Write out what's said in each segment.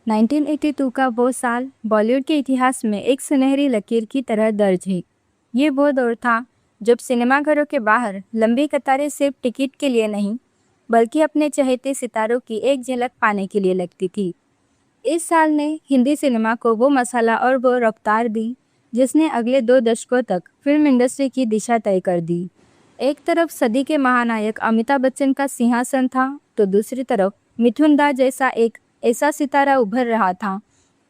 1982 का वो साल बॉलीवुड के इतिहास में एक सुनहरी लकीर की तरह दर्ज है। ये वो दौर था जब सिनेमाघरों के बाहर लंबी कतारें सिर्फ टिकट के लिए नहीं, बल्कि अपने चहेते सितारों की एक झलक पाने के लिए लगती थी। इस साल ने हिंदी सिनेमा को वो मसाला और वो रफ्तार दी जिसने अगले 2 दशकों तक फिल्म इंडस्ट्री की दिशा तय कर दी। एक तरफ सदी के महानायक अमिताभ बच्चन का सिंहासन था, तो दूसरी तरफ मिथुन दा जैसा एक ऐसा सितारा उभर रहा था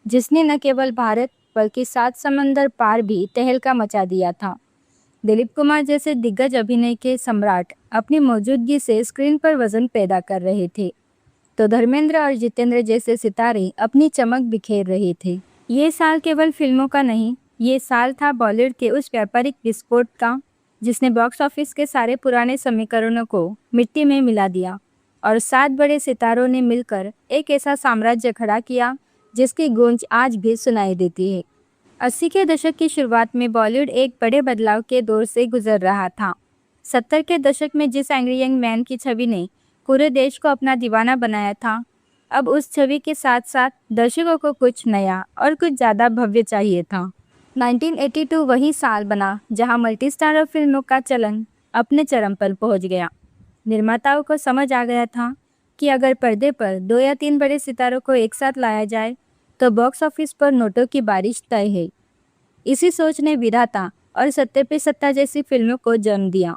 जिसने न केवल भारत बल्कि 7 समंदर पार भी तहलका मचा दिया था। दिलीप कुमार जैसे दिग्गज अभिनय के सम्राट अपनी मौजूदगी से स्क्रीन पर वजन पैदा कर रहे थे, तो धर्मेंद्र और जितेंद्र जैसे सितारे अपनी चमक बिखेर रहे थे। ये साल केवल फिल्मों का नहीं, ये साल था बॉलीवुड के उस व्यापारिक विस्फोट का जिसने बॉक्स ऑफिस के सारे पुराने समीकरणों को मिट्टी में मिला दिया और 7 बड़े सितारों ने मिलकर एक ऐसा साम्राज्य खड़ा किया जिसकी गूंज आज भी सुनाई देती है। 80 के दशक की शुरुआत में बॉलीवुड एक बड़े बदलाव के दौर से गुजर रहा था। 70 के दशक में जिस एंग्री यंग मैन की छवि ने पूरे देश को अपना दीवाना बनाया था, अब उस छवि के साथ साथ दर्शकों को कुछ नया और कुछ ज़्यादा भव्य चाहिए था। 1982 वही साल बना जहां मल्टी स्टारर फिल्मों का चलन अपने चरम पर पहुंच गया। निर्माताओं को समझ आ गया था कि अगर पर्दे पर 2 या 3 बड़े सितारों को एक साथ लाया जाए तो बॉक्स ऑफिस पर नोटों की बारिश तय है। इसी सोच ने विधाता और सत्ते पे सत्ता जैसी फिल्मों को जन्म दिया।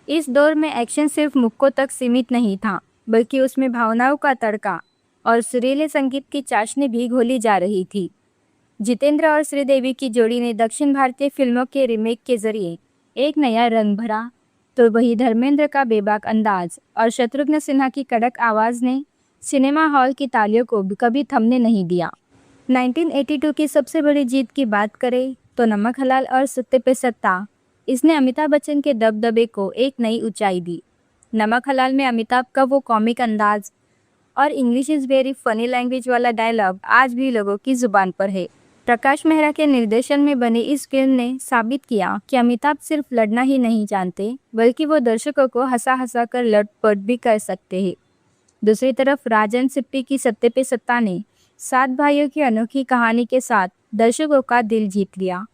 इस दौर में एक्शन सिर्फ मुक्कों तक सीमित नहीं था, बल्कि उसमें भावनाओं का तड़का और सुरीले संगीत की चाशनी भी घोली जा रही थी। जितेंद्र और श्रीदेवी की जोड़ी ने दक्षिण भारतीय फिल्मों के रीमेक के जरिए एक नया रंग भरा, तो वही धर्मेंद्र का बेबाक अंदाज और शत्रुघ्न सिन्हा की कड़क आवाज़ ने सिनेमा हॉल की तालियों को कभी थमने नहीं दिया। 1982 की सबसे बड़ी जीत की बात करें तो नमक हलाल और सत्ते पे सत्ता, इसने अमिताभ बच्चन के दबदबे को एक नई ऊंचाई दी। नमक हलाल में अमिताभ का वो कॉमिक अंदाज और English is very funny language वाला डायलॉग आज भी लोगों की जुबान पर है। प्रकाश मेहरा के निर्देशन में बनी इस फिल्म ने साबित किया कि अमिताभ सिर्फ लड़ना ही नहीं जानते, बल्कि वो दर्शकों को हंसा हंसा कर लटपट भी कर सकते हैं। दूसरी तरफ राजन सिप्पी की सत्ते पे सत्ता ने 7 भाइयों की अनोखी कहानी के साथ दर्शकों का दिल जीत लिया।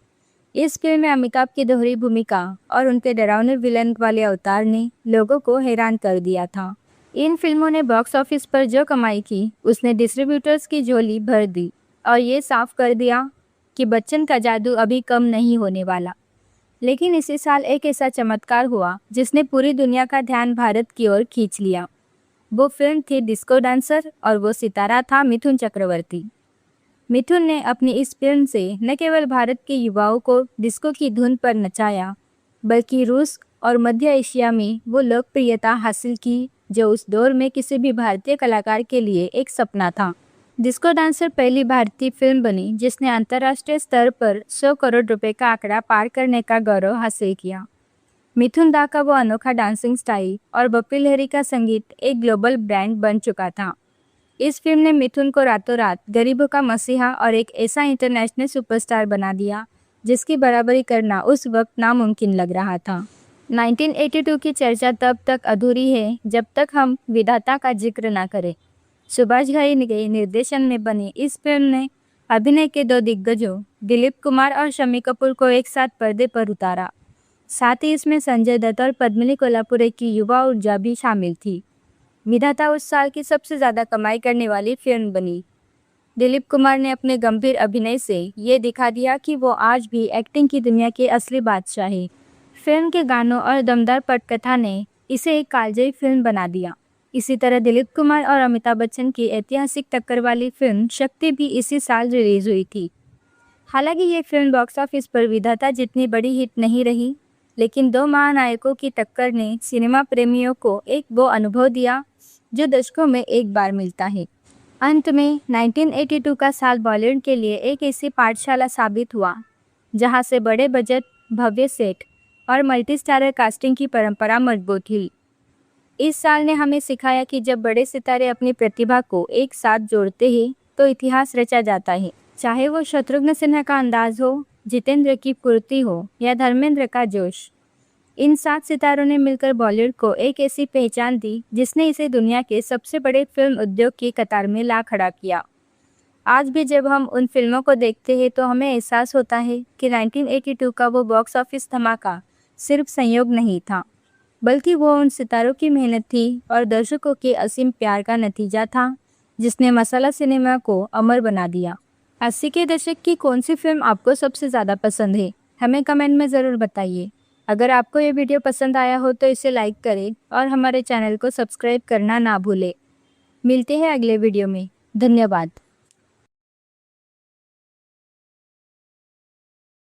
इस फिल्म में अमिताभ की दोहरी भूमिका और उनके डरावने विलन वाले अवतार ने लोगों को हैरान कर दिया था। इन फिल्मों ने बॉक्स ऑफिस पर जो कमाई की, उसने डिस्ट्रीब्यूटर्स की झोली भर दी और ये साफ कर दिया कि बच्चन का जादू अभी कम नहीं होने वाला। लेकिन इसी साल एक ऐसा चमत्कार हुआ जिसने पूरी दुनिया का ध्यान भारत की ओर खींच लिया। वो फिल्म थी डिस्को डांसर और वो सितारा था मिथुन चक्रवर्ती। मिथुन ने अपनी इस फिल्म से न केवल भारत के युवाओं को डिस्को की धुन पर नचाया, बल्कि रूस और मध्य एशिया में वो लोकप्रियता हासिल की जो उस दौर में किसी भी भारतीय कलाकार के लिए एक सपना था। डिस्को डांसर पहली भारतीय फिल्म बनी जिसने अंतर्राष्ट्रीय स्तर पर 100 करोड़ रुपए का आंकड़ा पार करने का गौरव हासिल किया। मिथुन दा का वो अनोखा डांसिंग स्टाइल और बप्पी लहरी का संगीत एक ग्लोबल ब्रांड बन चुका था। इस फिल्म ने मिथुन को रातों रात गरीबों का मसीहा और एक ऐसा इंटरनेशनल सुपरस्टार बना दिया जिसकी बराबरी करना उस वक्त नामुमकिन लग रहा था। 1982 की चर्चा तब तक अधूरी है जब तक हम विधाता का जिक्र ना करें। सुभाष घई के निर्देशन में बनी इस फिल्म ने अभिनय के 2 दिग्गजों दिलीप कुमार और शम्मी कपूर को एक साथ पर्दे पर उतारा। साथ ही इसमें संजय दत्त और पद्मिनी कोल्हापुरे की युवा ऊर्जा भी शामिल थी। विधाता उस साल की सबसे ज़्यादा कमाई करने वाली फिल्म बनी। दिलीप कुमार ने अपने गंभीर अभिनय से ये दिखा दिया कि वो आज भी एक्टिंग की दुनिया के असली बादशाह है। फिल्म के गानों और दमदार पटकथा ने इसे एक कालजयी फिल्म बना दिया। इसी तरह दिलीप कुमार और अमिताभ बच्चन की ऐतिहासिक टक्कर वाली फिल्म शक्ति भी इसी साल रिलीज हुई थी। हालांकि ये फिल्म बॉक्स ऑफिस पर विधाता जितनी बड़ी हिट नहीं रही, लेकिन 2 महानायकों की टक्कर ने सिनेमा प्रेमियों को एक वो अनुभव दिया जो दशकों में एक बार मिलता है। अंत में 1982 का साल बॉलीवुड के लिए एक ऐसी पाठशाला साबित हुआ जहां से बड़े बजट, भव्य सेट और मल्टी स्टारर कास्टिंग की परंपरा मजबूत हुई। इस साल ने हमें सिखाया कि जब बड़े सितारे अपनी प्रतिभा को एक साथ जोड़ते हैं तो इतिहास रचा जाता है। चाहे वो शत्रुघ्न सिन्हा का अंदाज हो, जितेंद्र की फुर्ती हो या धर्मेंद्र का जोश, इन 7 सितारों ने मिलकर बॉलीवुड को एक ऐसी पहचान दी जिसने इसे दुनिया के सबसे बड़े फिल्म उद्योग की कतार में ला खड़ा किया। आज भी जब हम उन फिल्मों को देखते हैं तो हमें एहसास होता है कि 1982 का वो बॉक्स ऑफिस धमाका सिर्फ संयोग नहीं था, बल्कि वो उन सितारों की मेहनत थी और दर्शकों के असीम प्यार का नतीजा था, जिसने मसाला सिनेमा को अमर बना दिया। 80 के दशक की कौन सी फिल्म आपको सबसे ज़्यादा पसंद है? हमें कमेंट में ज़रूर बताइए। अगर आपको ये वीडियो पसंद आया हो तो इसे लाइक करें और हमारे चैनल को सब्सक्राइब करना ना भूलें। मिलते हैं अगले वीडियो में। धन्यवाद।